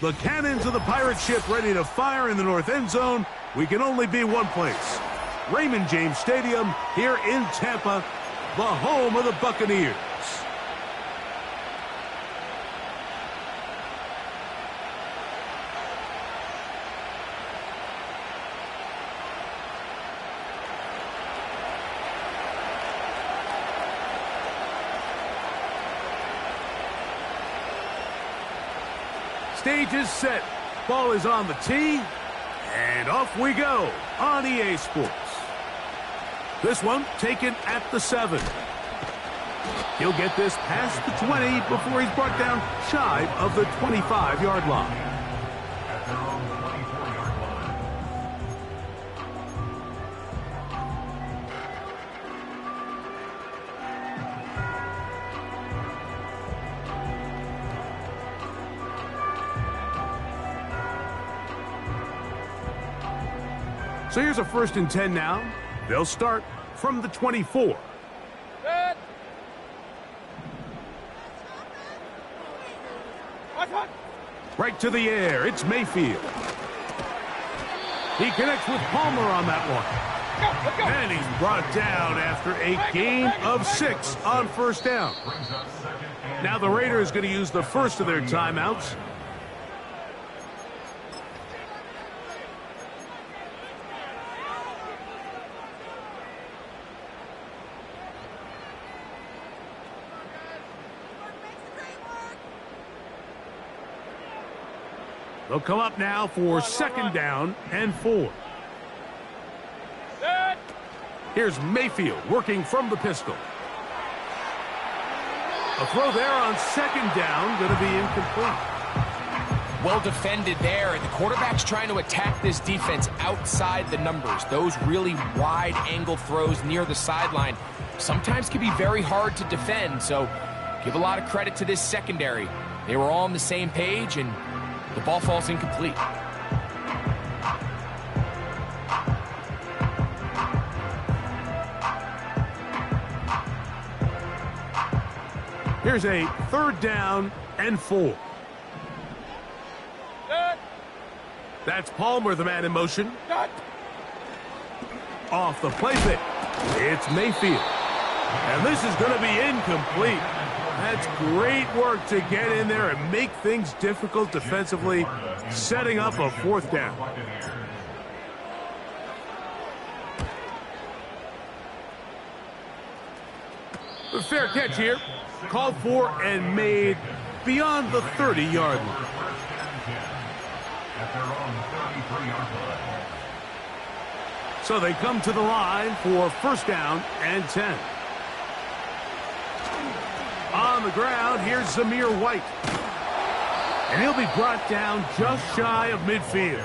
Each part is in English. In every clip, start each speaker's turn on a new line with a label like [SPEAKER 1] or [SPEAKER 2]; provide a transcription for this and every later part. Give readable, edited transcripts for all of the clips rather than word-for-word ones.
[SPEAKER 1] The cannons of the pirate ship ready to fire in the north end zone. We can only be one place. Raymond James Stadium here in Tampa, the home of the Buccaneers. Stage is set. Ball is on the tee. And off we go on EA Sports. This one taken at the 7. He'll get this past the 20 before he's brought down shy of the 25-yard line. So here's a 1st and 10 now. They'll start from the 24.
[SPEAKER 2] Good.
[SPEAKER 1] Right to the air. It's Mayfield. He connects with Palmer on that one.
[SPEAKER 2] Let's go.
[SPEAKER 1] And he's brought down after a gain of 6 on 1st down. Now the Raiders going to use the first of their timeouts. They'll come up now for 2nd down and 4.
[SPEAKER 2] Good.
[SPEAKER 1] Here's Mayfield working from the pistol. A throw there on 2nd down, going to be incomplete.
[SPEAKER 3] Well defended there, and the quarterback's trying to attack this defense outside the numbers. Those really wide angle throws near the sideline sometimes can be very hard to defend, so give a lot of credit to this secondary. They were all on the same page, and the ball falls incomplete.
[SPEAKER 1] Here's a 3rd down and 4.
[SPEAKER 2] Good.
[SPEAKER 1] That's Palmer, the man in motion.
[SPEAKER 2] Good.
[SPEAKER 1] Off the play pick. It's Mayfield. And this is going to be incomplete. That's great work to get in there and make things difficult defensively, setting up a 4th down. A fair catch here. Called for and made beyond the 30-yard line. So they come to the line for 1st down and 10. On the ground, here's Zamir White. And he'll be brought down just shy of midfield.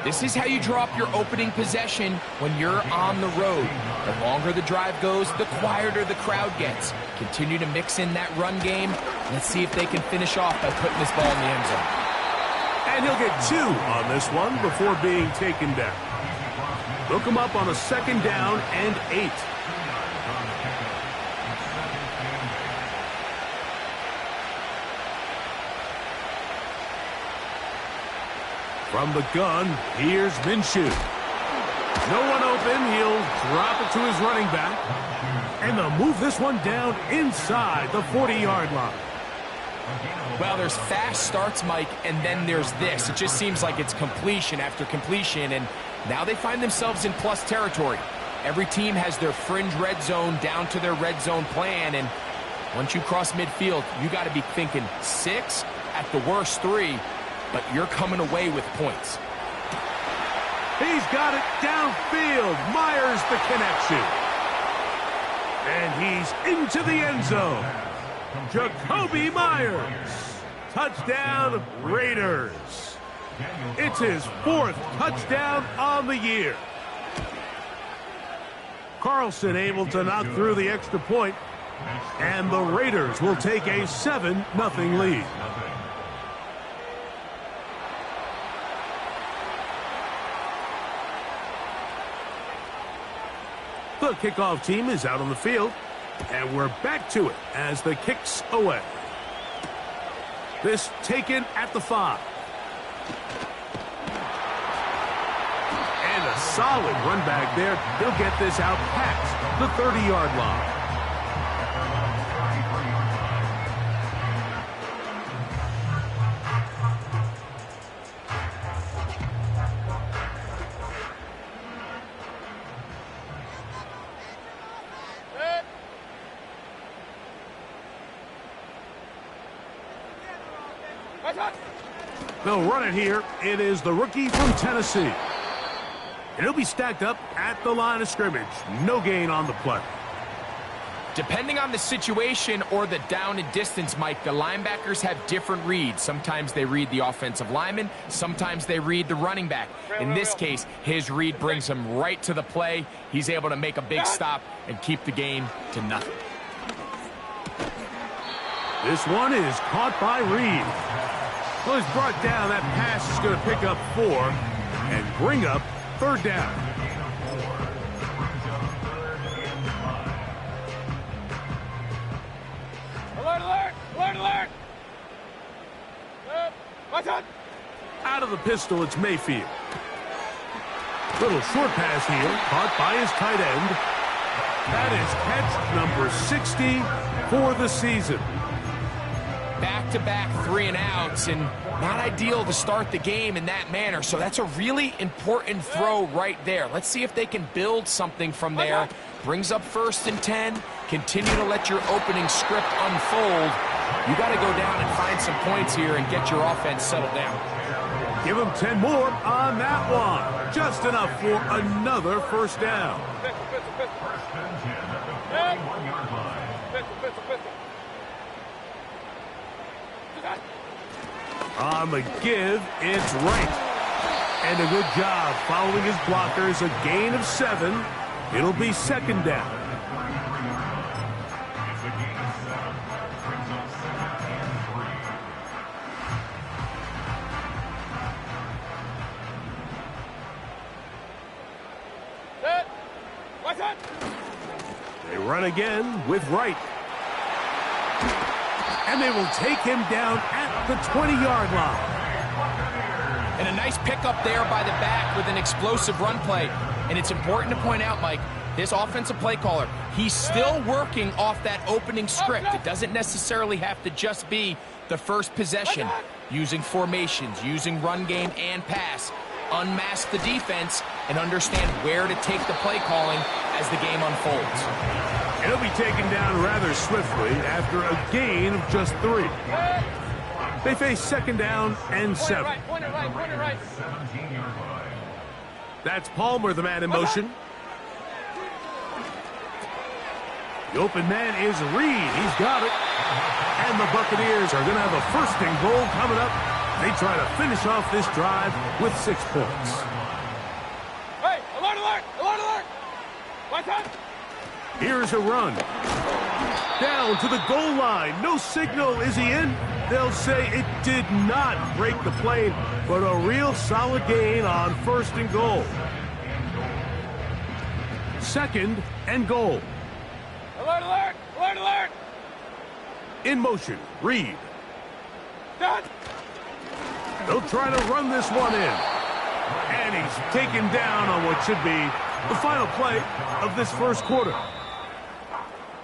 [SPEAKER 3] This is how you drop your opening possession when you're on the road. The longer the drive goes, the quieter the crowd gets. Continue to mix in that run game. Let's see if they can finish off by putting this ball in the end zone.
[SPEAKER 1] And he'll get 2 on this one before being taken down. They'll come up on a 2nd down and 8. From the gun, here's Minshew. No one open. He'll drop it to his running back. And they'll move this one down inside the 40-yard line.
[SPEAKER 3] Well, there's fast starts, Mike, and then there's this. It just seems like it's completion after completion, and now they find themselves in plus territory. Every team has their fringe red zone down to their red zone plan, and once you cross midfield, you got to be thinking 6, at the worst 3, but you're coming away with points.
[SPEAKER 1] He's got it downfield. Myers the connection. And he's into the end zone. Jakobi Meyers. Touchdown, Raiders. It's his 4th touchdown on the year. Carlson able to knock through the extra point, and the Raiders will take a 7-0 lead. The kickoff team is out on the field, and we're back to it as the kick's away. This taken at the 5. And a solid run back there. He'll get this out past the 30-yard line. They'll run it here. It is the rookie from Tennessee. And he'll be stacked up at the line of scrimmage. No gain on the play.
[SPEAKER 3] Depending on the situation or the down and distance, Mike, the linebackers have different reads. Sometimes they read the offensive lineman. Sometimes they read the running back. In this case, his read brings him right to the play. He's able to make a big stop and keep the game to nothing.
[SPEAKER 1] This one is caught by Reed. Well, he's brought down. That pass is going to pick up 4 and bring up 3rd down.
[SPEAKER 2] Alert, alert! Alert, alert! Watch out!
[SPEAKER 1] Out of the pistol, it's Mayfield. Little short pass here, caught by his tight end. That is catch number 60 for the season.
[SPEAKER 3] Back-to-back 3-and-outs, and not ideal to start the game in that manner. So that's a really important throw right there. Let's see if they can build something from there. Brings up 1st and 10. Continue to let your opening script unfold. You got to go down and find some points here and get your offense settled down.
[SPEAKER 1] Give them 10 more on that one. Just enough for another 1st down. On the give, it's right. And a good job following his blockers. A gain of 7. It'll be 2nd down. They run again with Wright. And they will take him down at the 20-yard line.
[SPEAKER 3] And a nice pickup there by the back with an explosive run play. And it's important to point out, Mike, this offensive play caller, he's still working off that opening script. It doesn't necessarily have to just be the first possession. Using formations, using run game and pass. Unmask the defense and understand where to take the play calling as the game unfolds.
[SPEAKER 1] He'll be taken down rather swiftly after a gain of just 3. They face 2nd down and 7.
[SPEAKER 2] Right.
[SPEAKER 1] That's Palmer, the man in motion. The open man is Reed. He's got it. And the Buccaneers are going to have a 1st and goal coming up. They try to finish off this drive with 6 points.
[SPEAKER 2] Hey, alert, alert! Alert, alert! Watch out!
[SPEAKER 1] Here's a run. Down to the goal line. No signal. Is he in? They'll say it did not break the plane, but a real solid gain on 1st and goal. 2nd and goal.
[SPEAKER 2] Alert, alert! Alert, alert!
[SPEAKER 1] In motion, Reed.
[SPEAKER 2] Done!
[SPEAKER 1] They'll try to run this one in. And he's taken down on what should be the final play of this 1st quarter.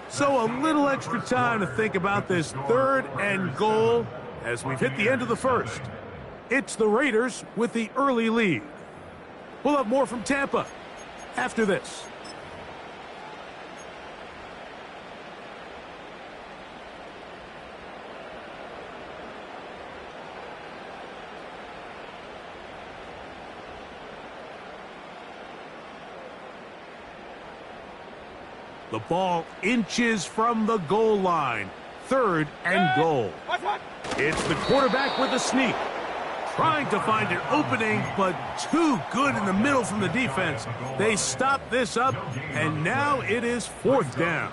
[SPEAKER 1] So a little extra time to think about this 3rd and goal as we've hit the end of the 1st. It's the Raiders with the early lead. We'll have more from Tampa after this. The ball inches from the goal line. 3rd and goal. It's the quarterback with a sneak. Trying to find an opening, but too good in the middle from the defense. They stop this up, and now it is 4th down.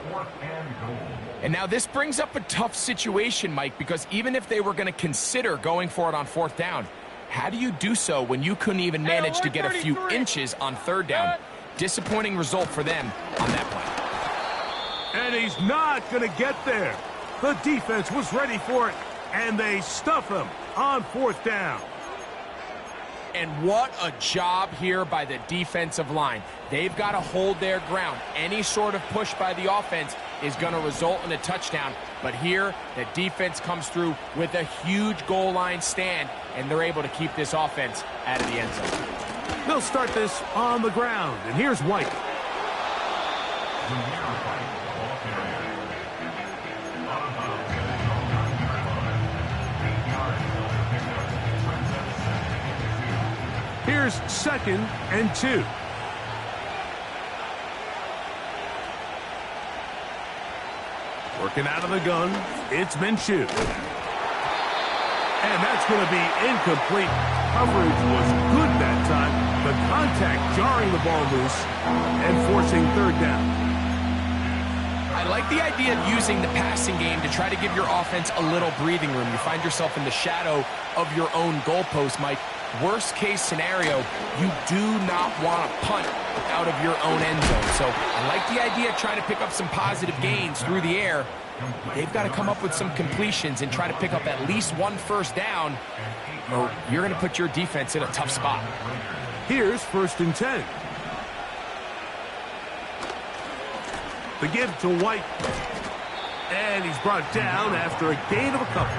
[SPEAKER 3] And now this brings up a tough situation, Mike, because even if they were going to consider going for it on 4th down, how do you do so when you couldn't even manage to get a few inches on 3rd down? Disappointing result for them on that play.
[SPEAKER 1] And he's not going to get there. The defense was ready for it. And they stuff him on 4th down.
[SPEAKER 3] And what a job here by the defensive line. They've got to hold their ground. Any sort of push by the offense is going to result in a touchdown. But here, the defense comes through with a huge goal line stand, and they're able to keep this offense out of the end zone.
[SPEAKER 1] They'll start this on the ground, and here's White. Here's 2nd and 2. Working out of the gun, it's Minshew. And that's going to be incomplete. Coverage was good that time. The contact jarring the ball loose and forcing 3rd down.
[SPEAKER 3] I like the idea of using the passing game to try to give your offense a little breathing room. You find yourself in the shadow of your own goalpost, Mike. Worst case scenario, you do not want to punt out of your own end zone. So I like the idea of trying to pick up some positive gains through the air. They've got to come up with some completions and try to pick up at least 1 first down, or you're going to put your defense in a tough spot.
[SPEAKER 1] Here's 1st and 10. The give to White. And he's brought down after a gain of a couple.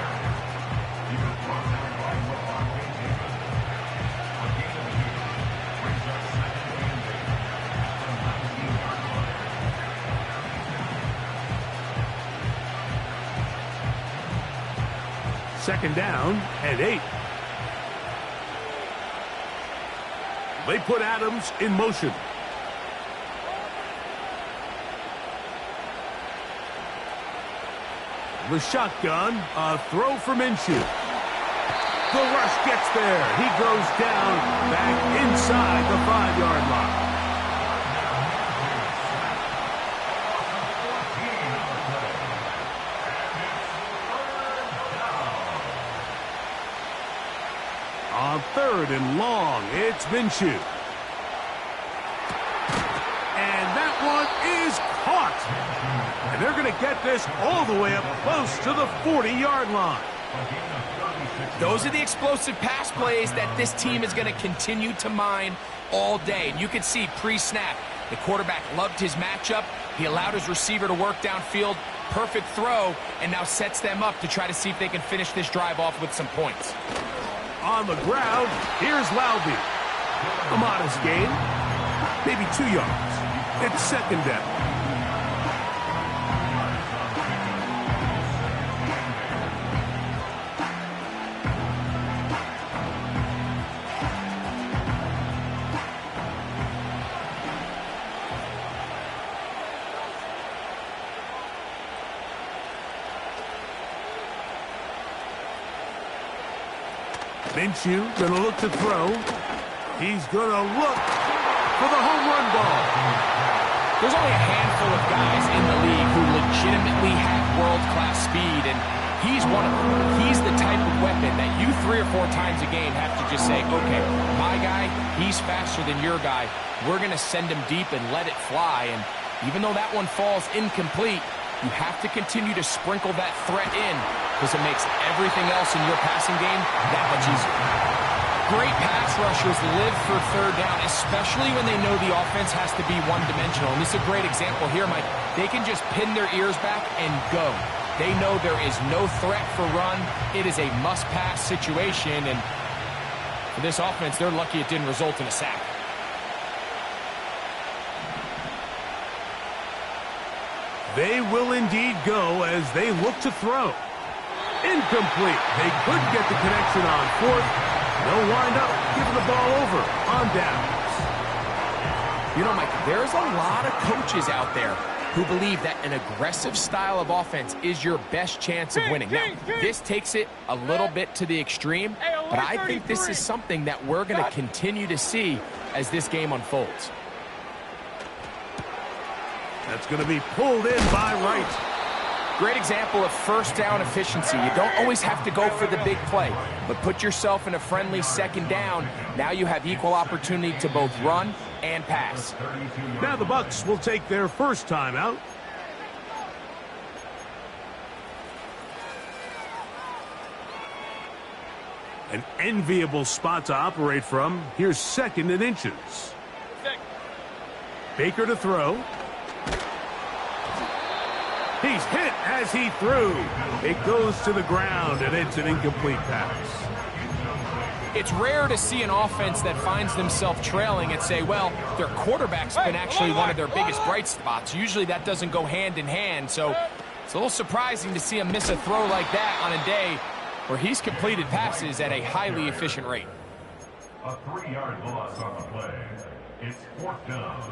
[SPEAKER 1] Second down and 8. They put Adams in motion. The shotgun, a throw for Minshew. The rush gets there. He goes down back inside the 5-yard line. On 3rd and long, it's Minshew. And that one is caught. And they're going to get this all the way up close to the 40-yard line.
[SPEAKER 3] Those are the explosive pass plays that this team is going to continue to mine all day. And you can see pre-snap, the quarterback loved his matchup. He allowed his receiver to work downfield. Perfect throw, and now sets them up to try to see if they can finish this drive off with some points.
[SPEAKER 1] On the ground, here's Laube. A modest gain, maybe 2 yards. It's 2nd down. Minshew going to look to throw. He's going to look for the home run ball.
[SPEAKER 3] There's only a handful of guys in the league who legitimately have world-class speed, and he's one of them. He's the type of weapon that you 3 or 4 times a game have to just say, okay, my guy, he's faster than your guy. We're going to send him deep and let it fly. And even though that one falls incomplete, you have to continue to sprinkle that threat in because it makes everything else in your passing game that much easier. Great pass rushers live for 3rd down, especially when they know the offense has to be one-dimensional. And this is a great example here, Mike. They can just pin their ears back and go. They know there is no threat for run. It is a must-pass situation. And for this offense, they're lucky it didn't result in a sack.
[SPEAKER 1] They will indeed go as they look to throw. Incomplete. They could get the connection on 4th. They'll wind up giving the ball over on downs.
[SPEAKER 3] You know, Mike, there's a lot of coaches out there who believe that an aggressive style of offense is your best chance of winning. Now, this takes it a little bit to the extreme, but I think this is something that we're going to continue to see as this game unfolds.
[SPEAKER 1] That's going to be pulled in by Wright.
[SPEAKER 3] Great example of 1st down efficiency. You don't always have to go for the big play, but put yourself in a friendly 2nd down. Now you have equal opportunity to both run and pass.
[SPEAKER 1] Now the Bucs will take their first timeout. An enviable spot to operate from. Here's 2nd and inches. Baker to throw. He's hit as he threw. It goes to the ground, and it's an incomplete pass.
[SPEAKER 3] It's rare to see an offense that finds themselves trailing and say, well, their quarterback's been actually one of their biggest bright spots. Usually that doesn't go hand in hand, so it's a little surprising to see him miss a throw like that on a day where he's completed passes at a highly efficient rate.
[SPEAKER 4] A 3-yard loss on the play. It's 4th down.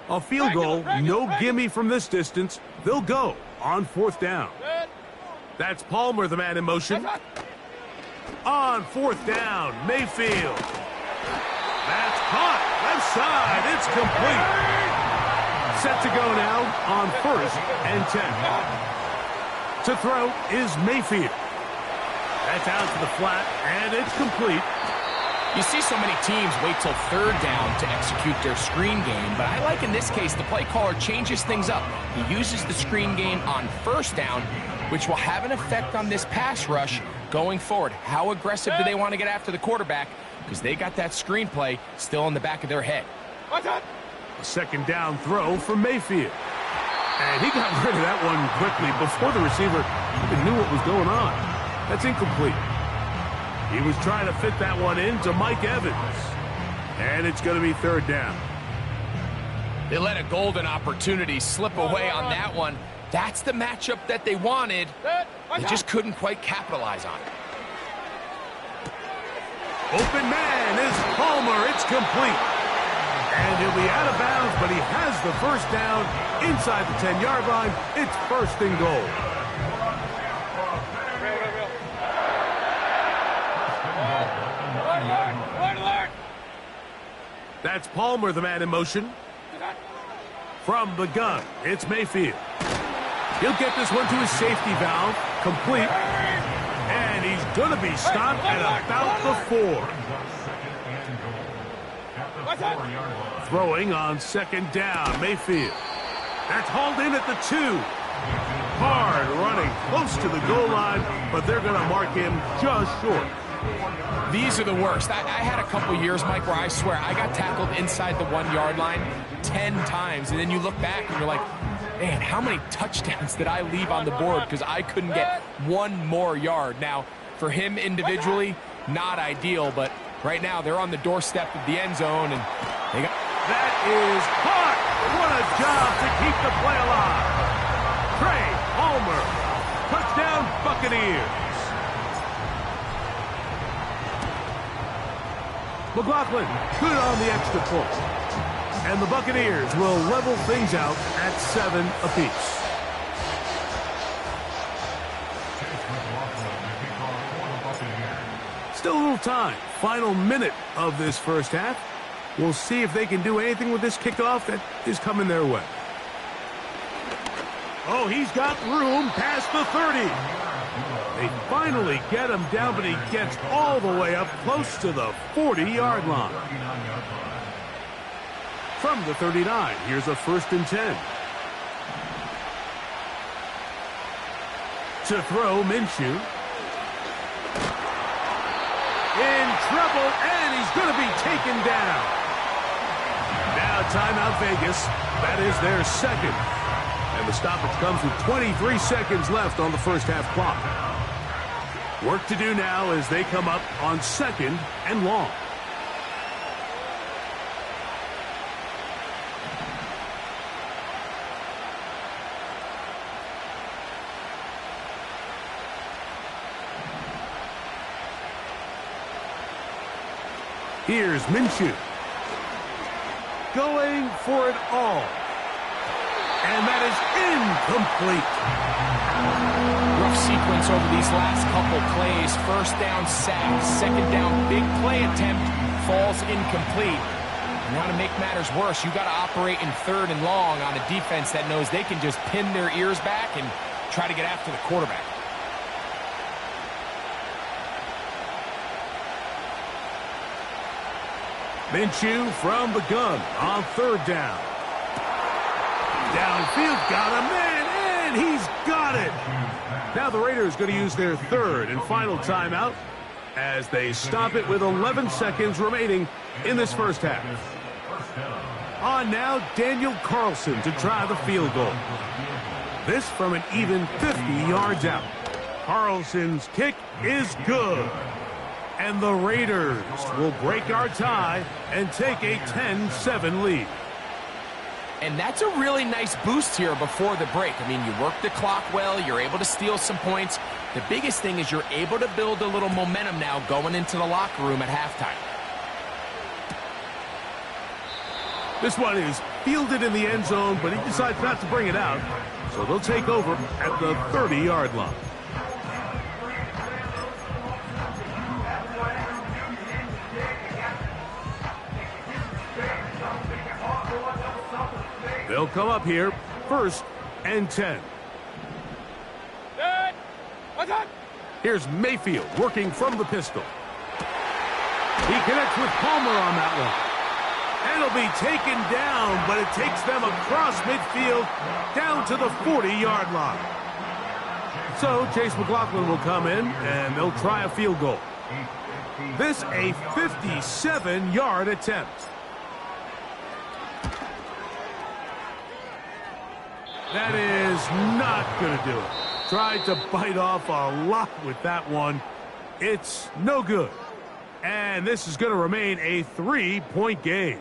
[SPEAKER 1] A field goal, no gimme from this distance. They'll go on 4th down. That's Palmer, the man in motion. On 4th down, Mayfield. That's caught. Left side, it's complete. Set to go now on 1st and 10. To throw is Mayfield. That's out to the flat, and it's complete.
[SPEAKER 3] You see so many teams wait till 3rd down to execute their screen game, but I like in this case the play caller changes things up. He uses the screen game on 1st down, which will have an effect on this pass rush going forward. How aggressive do they want to get after the quarterback? Because they got that screen play still in the back of their head.
[SPEAKER 1] A 2nd down throw for Mayfield. And he got rid of that one quickly before the receiver even knew what was going on. That's incomplete. He was trying to fit that one in to Mike Evans. And it's going to be 3rd down.
[SPEAKER 3] They let a golden opportunity slip away on that one. That's the matchup that they wanted. They just couldn't quite capitalize on it.
[SPEAKER 1] Open man is Palmer. It's complete. And he'll be out of bounds, but he has the 1st down inside the 10-yard line. It's 1st and goal. That's Palmer, the man in motion. From the gun, it's Mayfield. He'll get this one to his safety valve, complete. And he's going to be stopped at about the 4. Throwing on 2nd down, Mayfield. That's hauled in at the 2. Hard running, close to the goal line, but they're going to mark him just short.
[SPEAKER 3] These are the worst. I had a couple years, Mike, where I swear I got tackled inside the 1-yard line 10 times. And then you look back and you're like, man, how many touchdowns did I leave on the board because I couldn't get one more yard? Now, for him individually, not ideal, but right now they're on the doorstep of the end zone. And they got...
[SPEAKER 1] That is caught. What a job to keep the play alive. Trey Palmer. Touchdown, Buccaneers. McLaughlin, good on the extra point. And the Buccaneers will level things out at 7 apiece. Still a little time. Final minute of this 1st half. We'll see if they can do anything with this kickoff that is coming their way. Oh, he's got room past the 30. They finally get him down, but he gets all the way up close to the 40-yard line. From the 39, here's a 1st and 10. To throw, Minshew. In trouble, and he's going to be taken down. Now timeout Vegas. That is their 2nd. And the stoppage comes with 23 seconds left on the 1st half clock. Work to do now as they come up on 2nd and long. Here's Minshew. Going for it all. And that is incomplete.
[SPEAKER 3] Rough sequence over these last couple plays. 1st down sack, 2nd down big play attempt falls incomplete. Now to make matters worse, you got to operate in 3rd and long on a defense that knows they can just pin their ears back and try to get after the quarterback.
[SPEAKER 1] Minshew from the gun on 3rd down. Downfield, got a man, and he's got it. Now the Raiders going to use their 3rd and final timeout as they stop it with 11 seconds remaining in this first half. On now, Daniel Carlson to try the field goal. This from an even 50 yards out. Carlson's kick is good. And the Raiders will break our tie and take a 10-7 lead.
[SPEAKER 3] And that's a really nice boost here before the break. I mean, you work the clock well, you're able to steal some points. The biggest thing is you're able to build a little momentum now going into the locker room at halftime.
[SPEAKER 1] This one is fielded in the end zone, but he decides not to bring it out. So they'll take over at the 30-yard line. They'll come up here, 1st and 10. Here's Mayfield working from the pistol. He connects with Palmer on that one. And it'll be taken down, but it takes them across midfield down to the 40-yard line. So Chase McLaughlin will come in, and they'll try a field goal. This a 57-yard attempt. That is not going to do it. Tried to bite off a lot with that one. It's no good. And this is going to remain a 3-point game.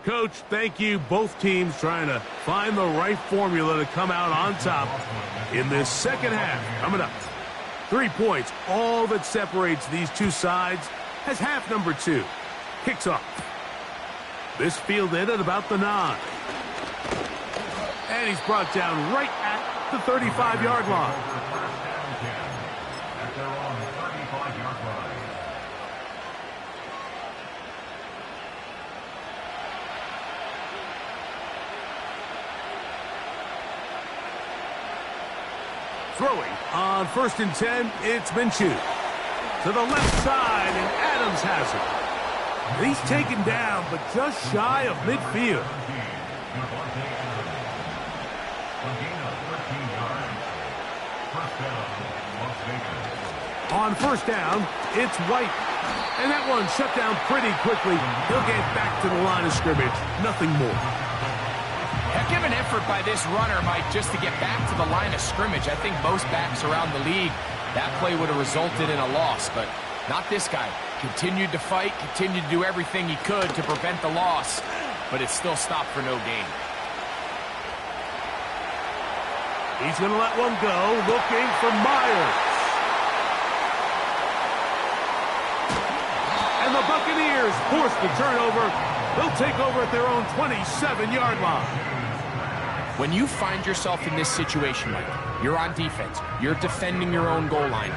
[SPEAKER 1] Coach, thank you. Both teams trying to find the right formula to come out on top in this second half. Coming up, 3 points, all that separates these two sides as half number 2 kicks off. This fielded at about the 9. And he's brought down right at the 35-yard line. Throwing on 1st and 10, it's Minshew. To the left side, and Adams has it. And he's taken down, but just shy of midfield. On 1st down, it's White. And that one shut down pretty quickly. He'll get back to the line of scrimmage. Nothing more.
[SPEAKER 3] Heck of an effort by this runner, Mike, just to get back to the line of scrimmage. I think most backs around the league, that play would have resulted in a loss, but not this guy. Continued to fight, continued to do everything he could to prevent the loss, but it still stopped for no gain.
[SPEAKER 1] He's going to let one go, looking for Myers. And the Buccaneers force the turnover. They'll take over at their own 27-yard line.
[SPEAKER 3] When you find yourself in this situation, Mike, you're on defense, you're defending your own goal line,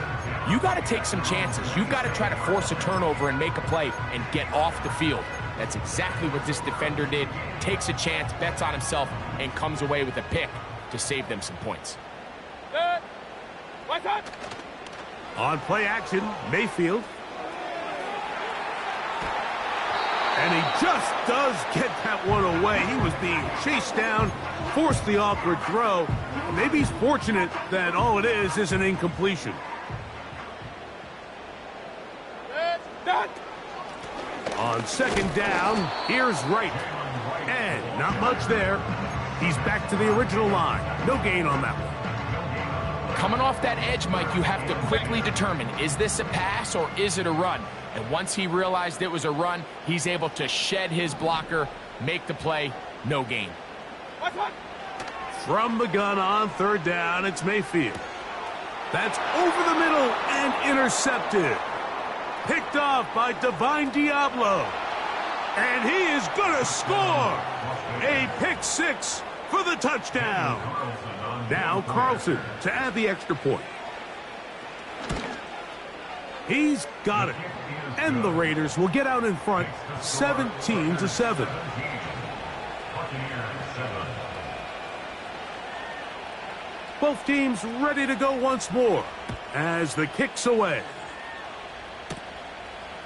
[SPEAKER 3] you got to take some chances. You got to try to force a turnover and make a play and get off the field. That's exactly what this defender did. Takes a chance, bets on himself, and comes away with a pick to save them some points.
[SPEAKER 1] On play action, Mayfield. And he just does get that one away. He was being chased down, forced the awkward throw. Maybe he's fortunate that all it is an incompletion. On 2nd down, here's Wright. And not much there. He's back to the original line. No gain on that one.
[SPEAKER 3] Coming off that edge, Mike, you have to quickly determine, is this a pass or is it a run? And once he realized it was a run, he's able to shed his blocker, make the play, no gain.
[SPEAKER 1] From the gun on 3rd down, it's Mayfield. That's over the middle and intercepted. Picked off by Divine Diablo. And he is going to score. A pick six for the touchdown. Now Carlson to add the extra point. He's got it. And the Raiders will get out in front 17-7. Both teams ready to go once more as the kick's away.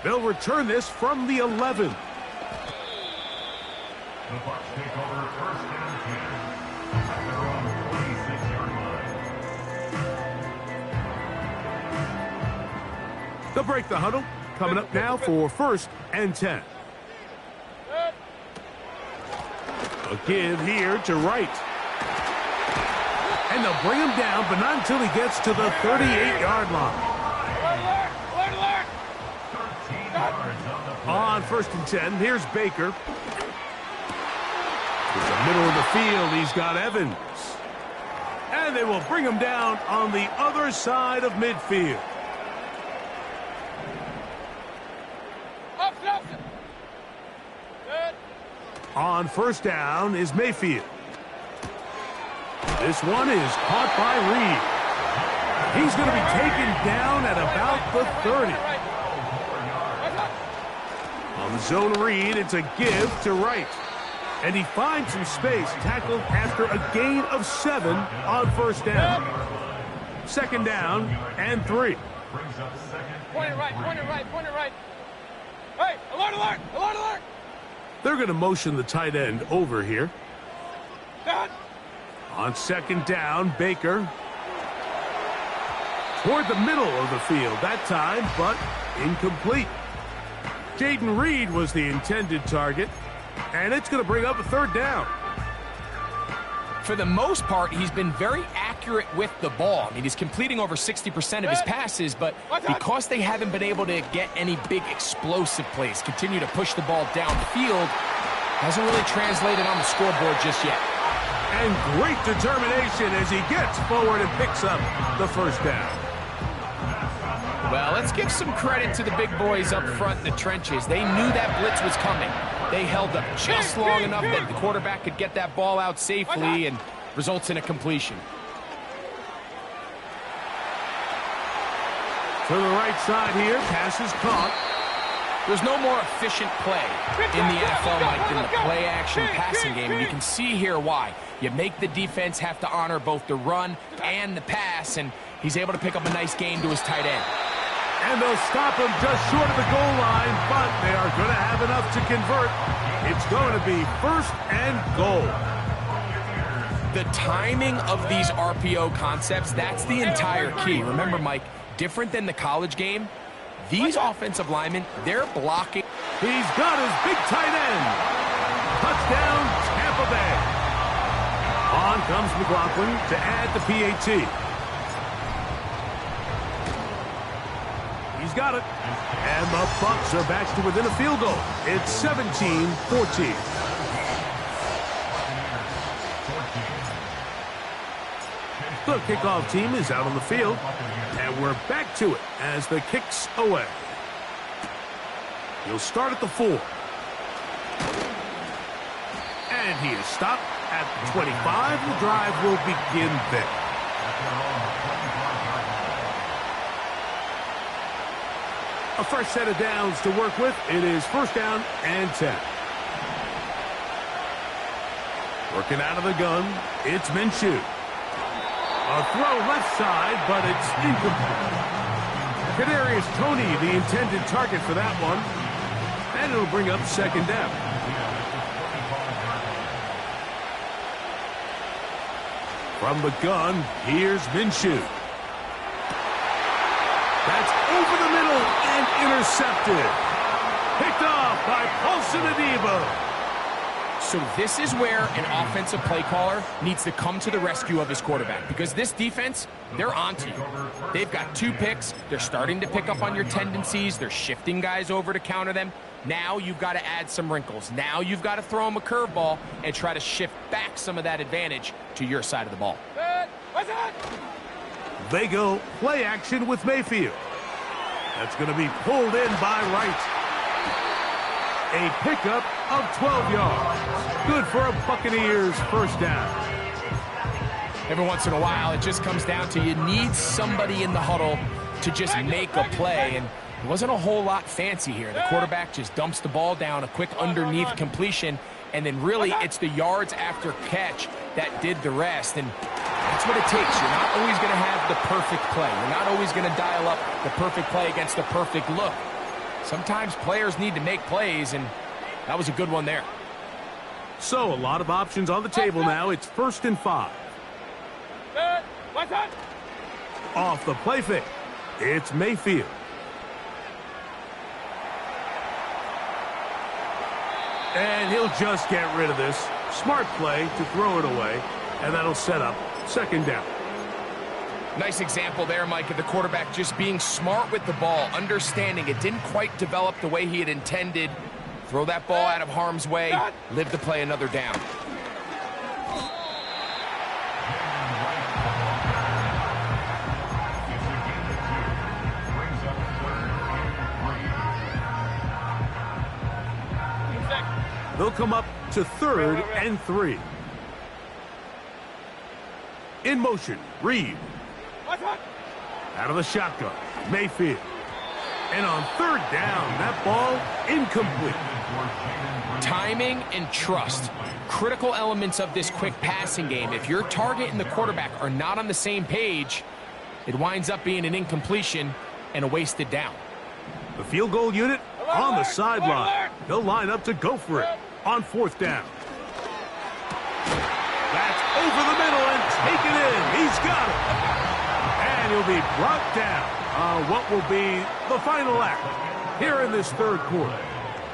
[SPEAKER 1] They'll return this from the 11.
[SPEAKER 4] The Bucs take over first and 10 at their own 26-yard line.
[SPEAKER 1] They'll break the huddle. Coming up now for first and 10. A give here to Wright. And they'll bring him down, but not until he gets to the 38-yard line. On first and 10, here's Baker. In the middle of the field, he's got Evans. And they will bring him down on the other side of midfield. On first down is Mayfield. This one is caught by Reed. He's going to be taken down at about the 30. On the zone read, it's a give to Wright. And he finds some space, tackled after a gain of 7 on first down. Second down and 3.
[SPEAKER 2] Point it right, point it right, point it right. Hey, alert, alert, alert, alert.
[SPEAKER 1] They're going to motion the tight end over here.
[SPEAKER 2] Dad.
[SPEAKER 1] On second down, Baker. Toward the middle of the field that time, but incomplete. Jaden Reed was the intended target, and it's going to bring up a third down.
[SPEAKER 3] For the most part, he's been very accurate with the ball. I mean, he's completing over 60% of his passes, but because they haven't been able to get any big explosive plays, continue to push the ball downfield, hasn't really translated on the scoreboard just yet.
[SPEAKER 1] And great determination as he gets forward and picks up the first down.
[SPEAKER 3] Well, let's give some credit to the big boys up front in the trenches. They knew that blitz was coming. They held up just long enough that the quarterback could get that ball out safely and results in a completion.
[SPEAKER 1] To the right side here, pass is caught.
[SPEAKER 3] There's no more efficient play in the NFL, Mike, than the play-action passing game, and you can see here why. You make the defense have to honor both the run and the pass, and he's able to pick up a nice gain to his tight end.
[SPEAKER 1] And they'll stop him just short of the goal line, but they are going to have enough to convert. It's going to be first and goal.
[SPEAKER 3] The timing of these RPO concepts, that's the entire key. Remember, Mike, different than the college game, these offensive linemen, they're blocking.
[SPEAKER 1] He's got his big tight end. Touchdown, Tampa Bay. On comes McLaughlin to add the PAT. He's got it. And the Bucs are back to within a field goal. It's 17-14. The kickoff team is out on the field. And we're back to it as the kick's away. He'll start at the 4. And he is stopped at the 25. The drive will begin there. A fresh set of downs to work with. It is first down and 10. Working out of the gun, it's Minshew. A throw left side, but it's incomplete. Kadarius Toney, the intended target for that one. And it'll bring up second down. From the gun, here's Minshew. That's over the middle and intercepted. Picked off by Paulson Adebo.
[SPEAKER 3] So this is where an offensive play caller needs to come to the rescue of his quarterback, because this defense, they're onto you. They've got 2 picks. They're starting to pick up on your tendencies. They're shifting guys over to counter them. Now you've got to add some wrinkles. Now you've got to throw them a curveball and try to shift back some of that advantage to your side of the ball.
[SPEAKER 1] They go play action with Mayfield. That's going to be pulled in by Wright. A pickup of 12 yards. Good for a Buccaneers first down.
[SPEAKER 3] Every once in a while, it just comes down to you need somebody in the huddle to just make a play, and it wasn't a whole lot fancy here. The quarterback just dumps the ball down, a quick underneath completion, and then really it's the yards after catch that did the rest, and that's what it takes. You're not always going to have the perfect play. You're not always going to dial up the perfect play against the perfect look. Sometimes players need to make plays, and that was a good one there.
[SPEAKER 1] So, a lot of options on the table now. It's 1st and 5. Off the play fake, it's Mayfield. And he'll just get rid of this. Smart play to throw it away, and that'll set up 2nd down.
[SPEAKER 3] Nice example there, Mike, of the quarterback just being smart with the ball, understanding it didn't quite develop the way he had intended. Throw that ball out of harm's way, live to play another down.
[SPEAKER 1] They'll come up to 3rd and 3. In motion, Reed. Out of the shotgun, Mayfield. And on 3rd down, that ball incomplete.
[SPEAKER 3] Timing and trust, critical elements of this quick passing game. If your target and the quarterback are not on the same page, it winds up being an incompletion and a wasted down.
[SPEAKER 1] The field goal unit on the sideline. They'll line up to go for it on 4th down. That's over the middle and taken in. He's got it. And he'll be brought down on what will be the final act here in this 3rd quarter.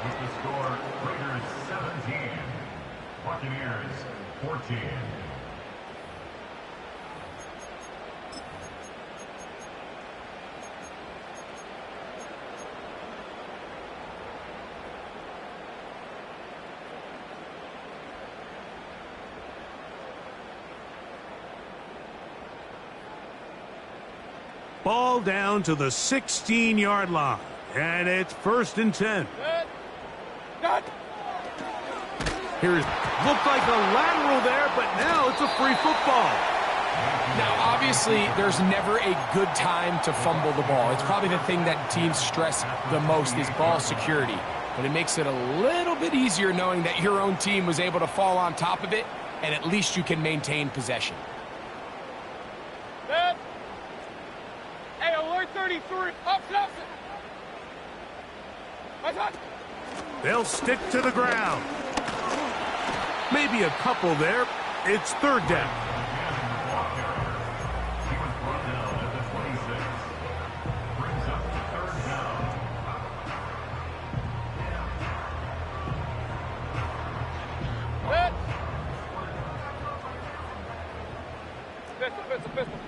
[SPEAKER 4] With the score, Raiders 17, Buccaneers 14.
[SPEAKER 1] Ball down to the 16-yard line, and it's 1st and 10. Here's looked like a lateral there, but now it's a free football.
[SPEAKER 3] Now, obviously, there's never a good time to fumble the ball. It's probably the thing that teams stress the most is ball security. But it makes it a little bit easier knowing that your own team was able to fall on top of it, and at least you can maintain possession.
[SPEAKER 2] Hey, alert 33. Up.
[SPEAKER 1] They'll stick to the ground. Maybe a couple there. It's 3rd down.
[SPEAKER 4] He was brought down at the 26. Brings up 3rd down.
[SPEAKER 2] Pistol.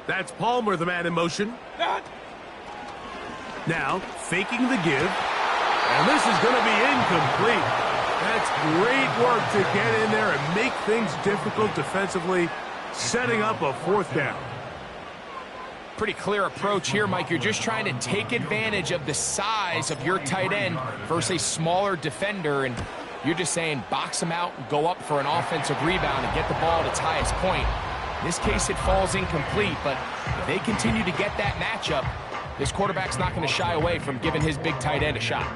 [SPEAKER 1] That's Palmer, the man in motion. Now, faking the give. And this is going to be incomplete. That's great work to get in there and make things difficult defensively, setting up a 4th down.
[SPEAKER 3] Pretty clear approach here, Mike. You're just trying to take advantage of the size of your tight end versus a smaller defender, and you're just saying box him out, go up for an offensive rebound, and get the ball at its highest point. In this case, it falls incomplete, but if they continue to get that matchup, this quarterback's not going to shy away from giving his big tight end a shot.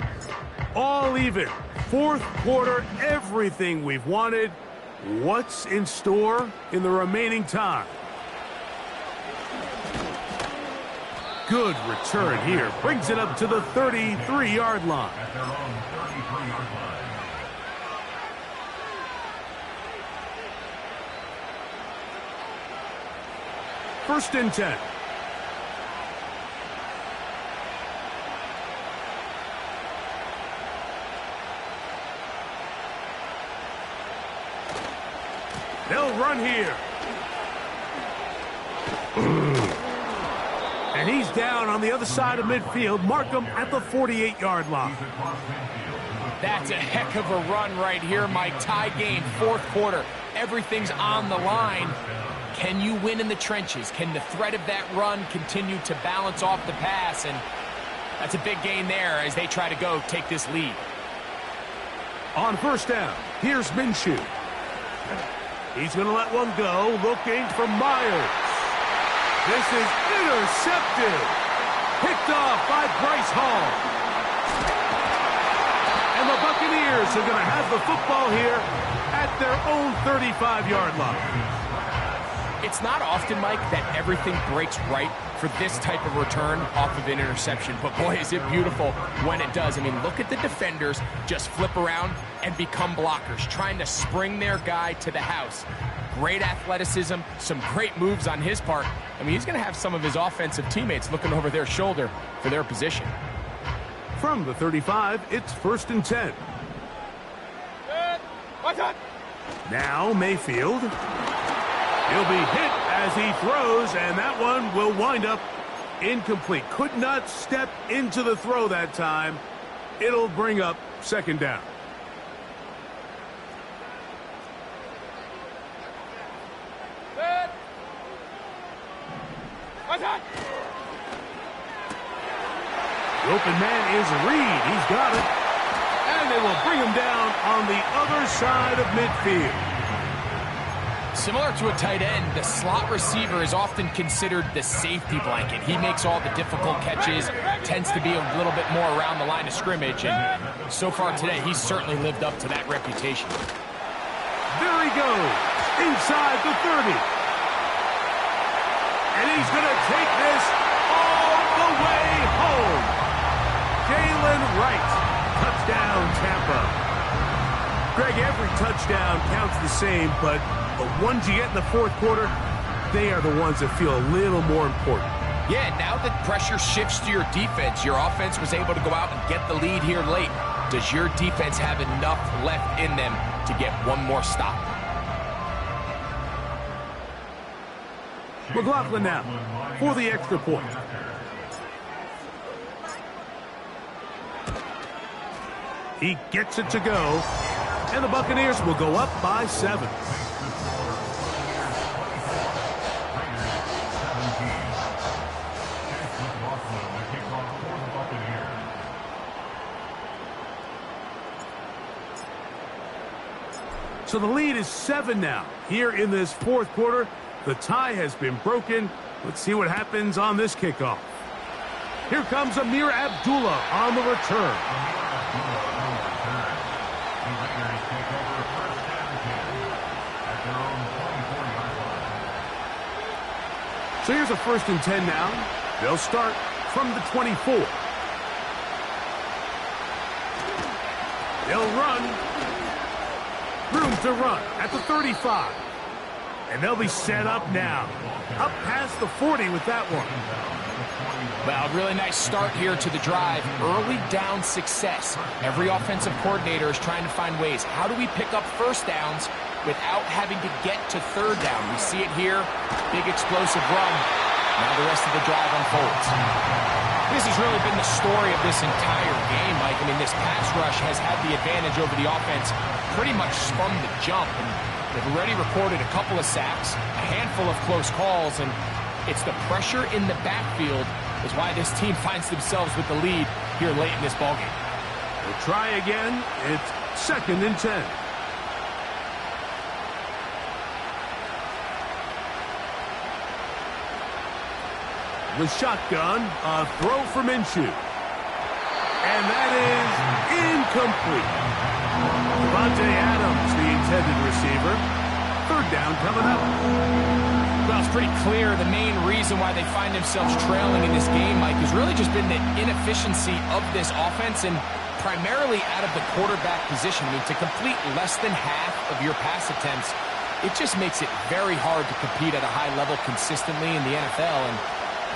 [SPEAKER 1] All even. 4th quarter, everything we've wanted. What's in store in the remaining time? Good return here. Brings it up to the 33-yard line.
[SPEAKER 4] At their own 33-yard line.
[SPEAKER 1] First and 10. They'll run here. And he's down on the other side of midfield. Mark him at the 48-yard line.
[SPEAKER 3] That's a heck of a run right here, Mike. Tie game, 4th quarter. Everything's on the line. Can you win in the trenches? Can the threat of that run continue to balance off the pass? And that's a big gain there as they try to go take this lead.
[SPEAKER 1] On first down, here's Minshew. He's going to let one go, looking for Myers. This is intercepted. Picked off by Bryce Hall. And the Buccaneers are going to have the football here at their own 35-yard line.
[SPEAKER 3] It's not often, Mike, that everything breaks right for this type of return off of an interception. But, boy, is it beautiful when it does. I mean, look at the defenders just flip around and become blockers, trying to spring their guy to the house. Great athleticism, some great moves on his part. I mean, he's going to have some of his offensive teammates looking over their shoulder for their position.
[SPEAKER 1] From the 35, it's 1st and 10. Now Mayfield. He'll be hit as he throws, and that one will wind up incomplete. Could not step into the throw that time. It'll bring up 2nd down. The open man is Reed. He's got it. And they will bring him down on the other side of midfield.
[SPEAKER 3] Similar to a tight end, the slot receiver is often considered the safety blanket. He makes all the difficult catches, tends to be a little bit more around the line of scrimmage, and so far today, he's certainly lived up to that reputation.
[SPEAKER 1] There he goes, inside the 30. And he's going to take this all the way home. Jalen Wright, touchdown Tampa. Greg, every touchdown counts the same, but the ones you get in the 4th quarter, they are the ones that feel a little more important.
[SPEAKER 3] Yeah, now that pressure shifts to your defense, your offense was able to go out and get the lead here late. Does your defense have enough left in them to get one more stop?
[SPEAKER 1] McLaughlin now for the extra point. He gets it to go, and the Buccaneers will go up by 7. So the lead is 7 now. Here in this 4th quarter, the tie has been broken. Let's see what happens on this kickoff. Here comes Amir Abdullah on the return. So here's a 1st and 10 now. They'll start from the 24. They'll run. Room to run at the 35. And they'll be set up now. Up past the 40 with that one.
[SPEAKER 3] Well, really nice start here to the drive. Early down success. Every offensive coordinator is trying to find ways. How do we pick up 1st downs without having to get to 3rd down? We see it here. Big explosive run. Now the rest of the drive unfolds. This has really been the story of this entire game, Mike. I mean, this pass rush has had the advantage over the offense pretty much from the jump. And they've already recorded a couple of sacks, a handful of close calls, and it's the pressure in the backfield is why this team finds themselves with the lead here late in this ballgame.
[SPEAKER 1] We'll try again. It's 2nd and 10. The shotgun, a throw for Minshew. And that is incomplete. Devontae Adams, the intended receiver. 3rd down coming up.
[SPEAKER 3] Well, it's pretty clear the main reason why they find themselves trailing in this game, Mike, has really just been the inefficiency of this offense and primarily out of the quarterback position. I mean, to complete less than half of your pass attempts, it just makes it very hard to compete at a high level consistently in the NFL. And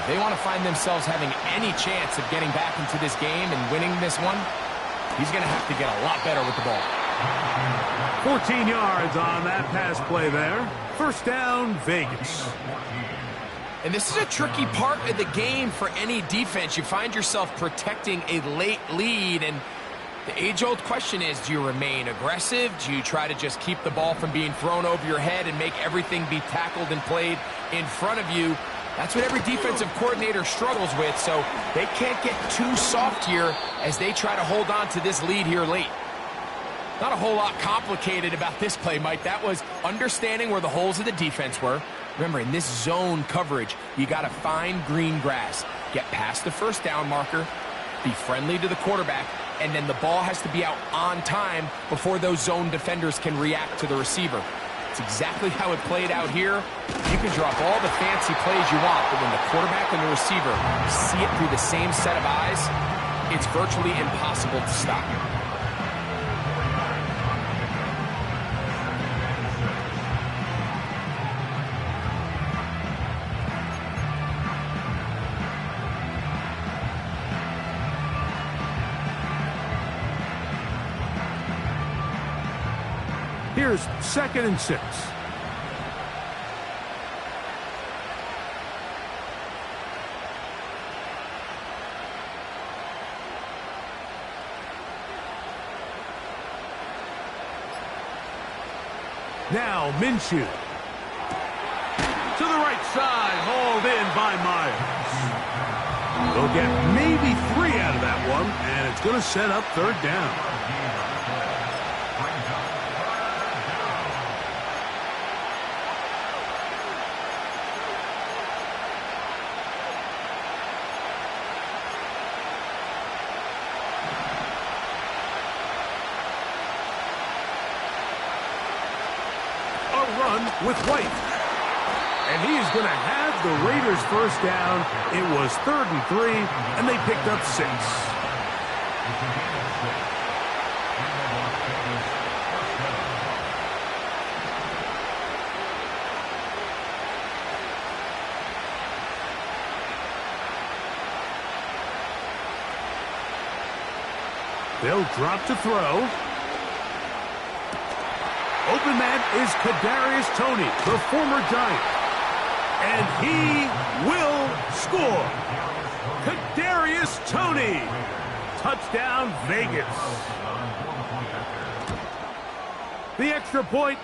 [SPEAKER 3] if they want to find themselves having any chance of getting back into this game and winning this one, he's going to have to get a lot better with the ball.
[SPEAKER 1] 14 yards on that pass play there. 1st down, Vegas.
[SPEAKER 3] And this is a tricky part of the game for any defense. You find yourself protecting a late lead, and The age-old question is, do you remain aggressive? Do you try to just keep the ball from being thrown over your head and make everything be tackled and played in front of you? That's what every defensive coordinator struggles with, so they can't get too soft here as they try to hold on to this lead here late. Not a whole lot complicated about this play, Mike. That was understanding where the holes of the defense were. Remember, in this zone coverage, you got to find green grass. Get past the first down marker, be friendly to the quarterback, and then the ball has to be out on time before those zone defenders can react to the receiver. It's exactly how it played out here. You can drop all the fancy plays you want, but when the quarterback and the receiver see it through the same set of eyes, it's virtually impossible to stop.
[SPEAKER 1] Here's 2nd and 6. Now Minshew. To the right side, hauled in by Myers. They'll get maybe 3 out of that one, and it's going to set up 3rd down. Run with White. And he is going to have the Raiders first down. It was 3rd and 3, and they picked up 6. They'll drop to throw. Open man is Kadarius Toney, the former Giant. And he will score. Kadarius Toney. Touchdown, Vegas. The extra point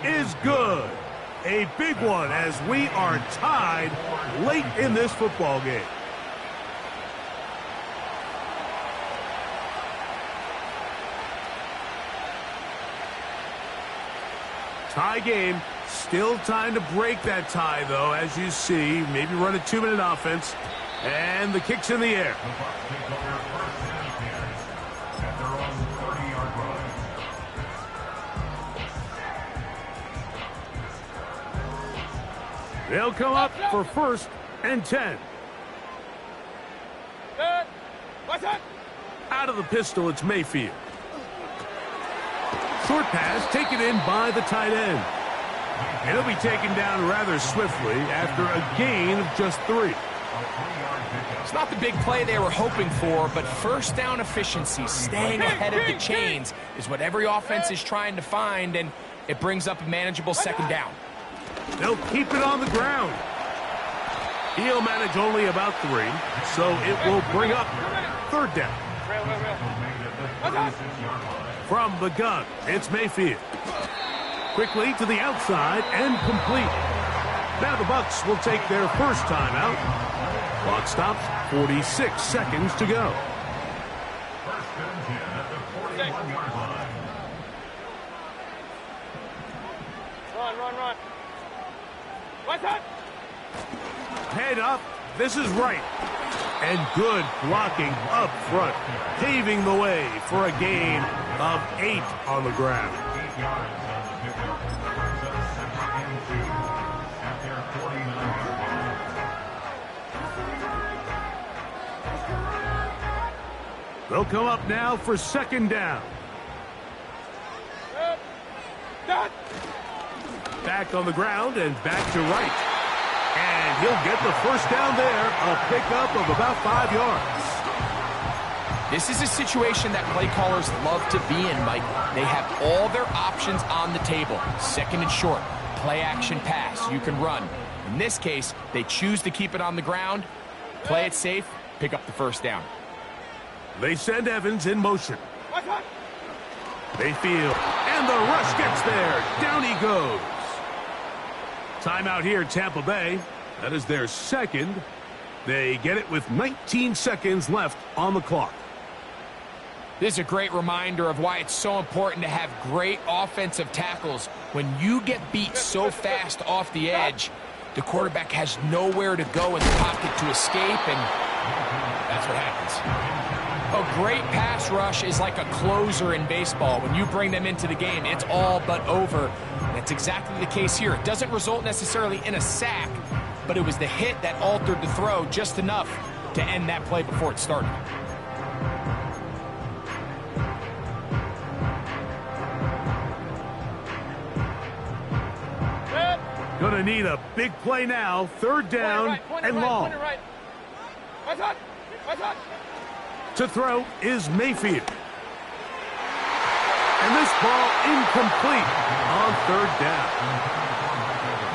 [SPEAKER 1] is good. A big one as we are tied late in this football game. Tie game. Still time to break that tie, though, as you see. Maybe run a 2-minute offense. And the kick's in the air. They'll come up for 1st and 10. Out of the pistol, it's Mayfield. Short pass taken in by the tight end. And he'll be taken down rather swiftly after a gain of just 3.
[SPEAKER 3] It's not the big play they were hoping for, but first down efficiency, staying ahead of the chains, is what every offense is trying to find, and it brings up a manageable 2nd down.
[SPEAKER 1] They'll keep it on the ground. He'll manage only about 3, so it will bring up 3rd down. From the gun, it's Mayfield. Quickly to the outside and complete. Now the Bucs will take their first timeout. Clock stops, 46 seconds to go.
[SPEAKER 2] Run. What's up?
[SPEAKER 1] Head up. This is right. And good blocking up front, paving the way for a gain of 8 on the ground. They'll come up now for 2nd down. Back on the ground and back to right. And he'll get the first down there, a pickup of about 5 yards.
[SPEAKER 3] This is a situation that play callers love to be in, Mike. They have all their options on the table. 2nd and short, play action pass, you can run. In this case, they choose to keep it on the ground, play it safe, pick up the first down.
[SPEAKER 1] They send Evans in motion. Mayfield, and the rush gets there. Down he goes. Timeout here, Tampa Bay. That is their second. They get it with 19 seconds left on the clock.
[SPEAKER 3] This is a great reminder of why it's so important to have great offensive tackles. When you get beat so fast off the edge, the quarterback has nowhere to go in the pocket to escape, and that's what happens. A great pass rush is like a closer in baseball. When you bring them into the game, it's all but over. That's exactly the case here. It doesn't result necessarily in a sack, but it was the hit that altered the throw just enough to end that play before it started.
[SPEAKER 1] Gonna need a big play now. Third down and long. To throw is Mayfield. And this ball incomplete on third down.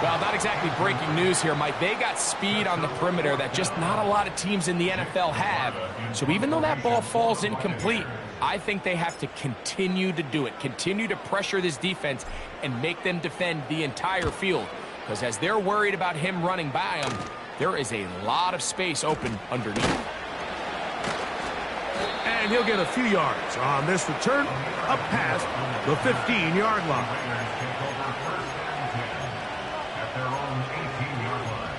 [SPEAKER 3] Well, not exactly breaking news here, Mike. They got speed on the perimeter that just not a lot of teams in the NFL have. So even though that ball falls incomplete, I think they have to continue to do it. Continue to pressure this defense and make them defend the entire field. Because as they're worried about him running by them, there is a lot of space open underneath.
[SPEAKER 1] And he'll get a few yards on this return up past the 15-yard line.
[SPEAKER 4] At their own 18-yard line.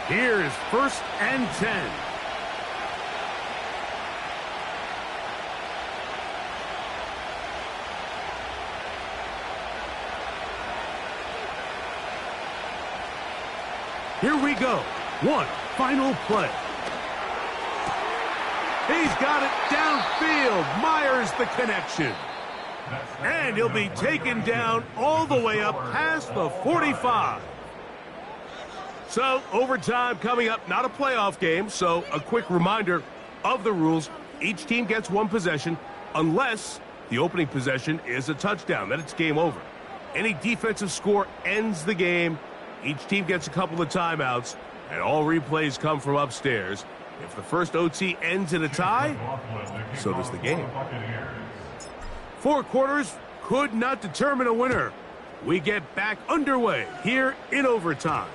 [SPEAKER 1] Here's 1st and 10. Here we go. One final play. He's got it downfield. Myers the connection. And he'll be taken down all the way up past the 45. So, overtime coming up. Not a playoff game, so a quick reminder of the rules. Each team gets one possession unless the opening possession is a touchdown. Then it's game over. Any defensive score ends the game. Each team gets a couple of timeouts, and all replays come from upstairs. If the first OT ends in a tie, so does the game. 4 quarters could not determine a winner. We get back underway here in overtime.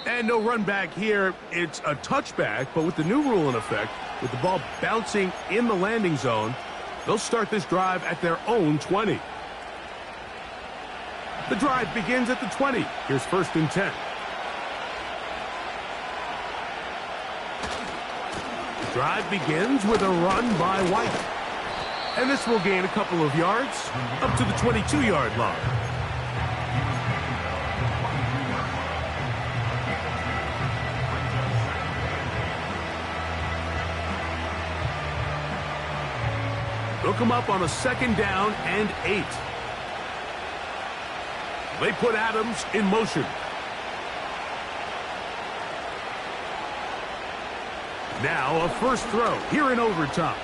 [SPEAKER 1] And no run back here. It's a touchback, but with the new rule in effect, with the ball bouncing in the landing zone, they'll start this drive at their own 20. The drive begins at the 20. Here's 1st and 10. The drive begins with a run by White. And this will gain a couple of yards up to the 22-yard line. They'll come up on a 2nd down and 8. They put Adams in motion. Now a first throw here in overtime.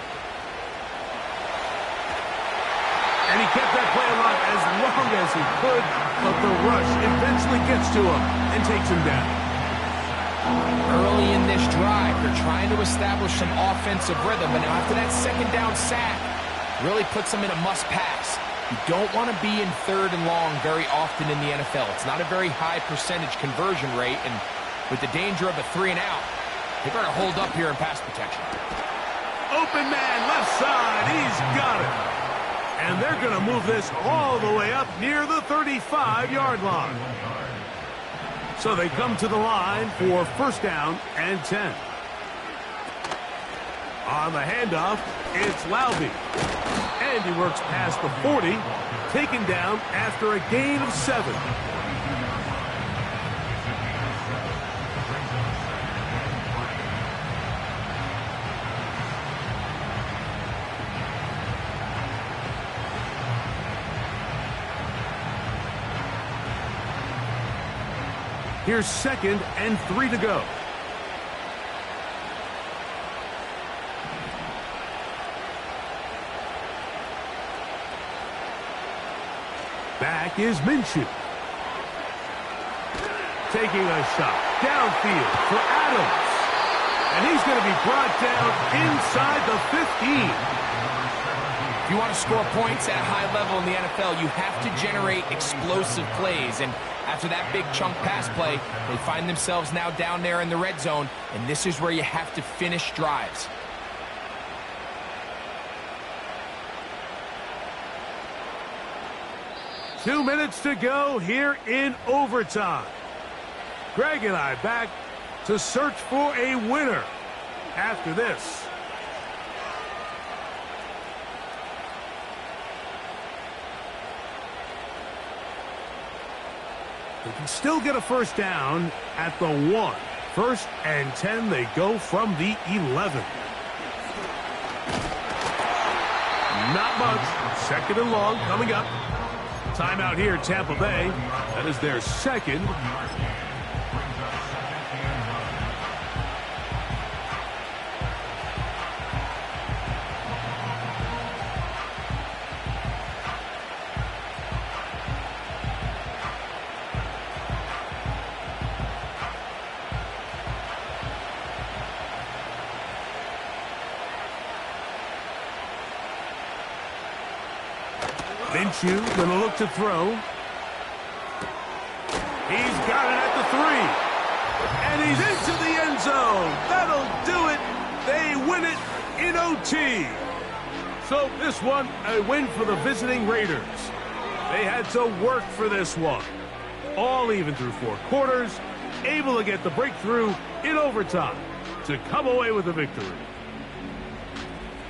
[SPEAKER 1] And he kept that play alive as long as he could, but the rush eventually gets to him and takes him down.
[SPEAKER 3] Early in this drive, they're trying to establish some offensive rhythm, but now after that 2nd down sack, really puts them in a must-pass. You don't want to be in 3rd and long very often in the NFL. It's not a very high percentage conversion rate, and with the danger of a 3-and-out, they better hold up here in pass protection.
[SPEAKER 1] Open man, left side, he's got it. And they're going to move this all the way up near the 35-yard line. So they come to the line for 1st down and 10. On the handoff, it's Laube. And he works past the 40, taken down after a gain of 7. Here's 2nd and 3 to go. Back is Minshew. Taking a shot downfield for Adams. And he's going to be brought down inside the 15.
[SPEAKER 3] If you want to score points at a high level in the NFL, you have to generate explosive plays. And after that big chunk pass play, they find themselves now down there in the red zone, and this is where you have to finish drives.
[SPEAKER 1] Two minutes to go here in overtime. Greg and I back to search for a winner after this. They can still get a first down at the 1. 1st and 10, they go from the 11. Not much. 2nd and long coming up. Timeout here, Tampa Bay. That is their second. Minshew going to look to throw. He's got it at the 3. And he's into the end zone. That'll do it. They win it in OT. So this one, a win for the visiting Raiders. They had to work for this one. All even through 4 quarters. Able to get the breakthrough in overtime to come away with a victory.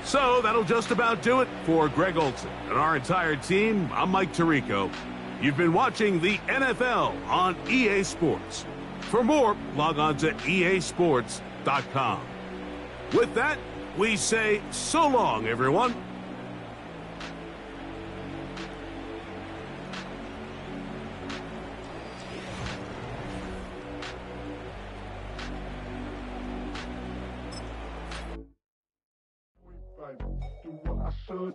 [SPEAKER 1] So that'll just about do it for Greg Olsen and our entire team. I'm Mike Tirico. You've been watching the NFL on EA Sports. For more, log on to easports.com. With that, we say so long, everyone.
[SPEAKER 5] Do what I should.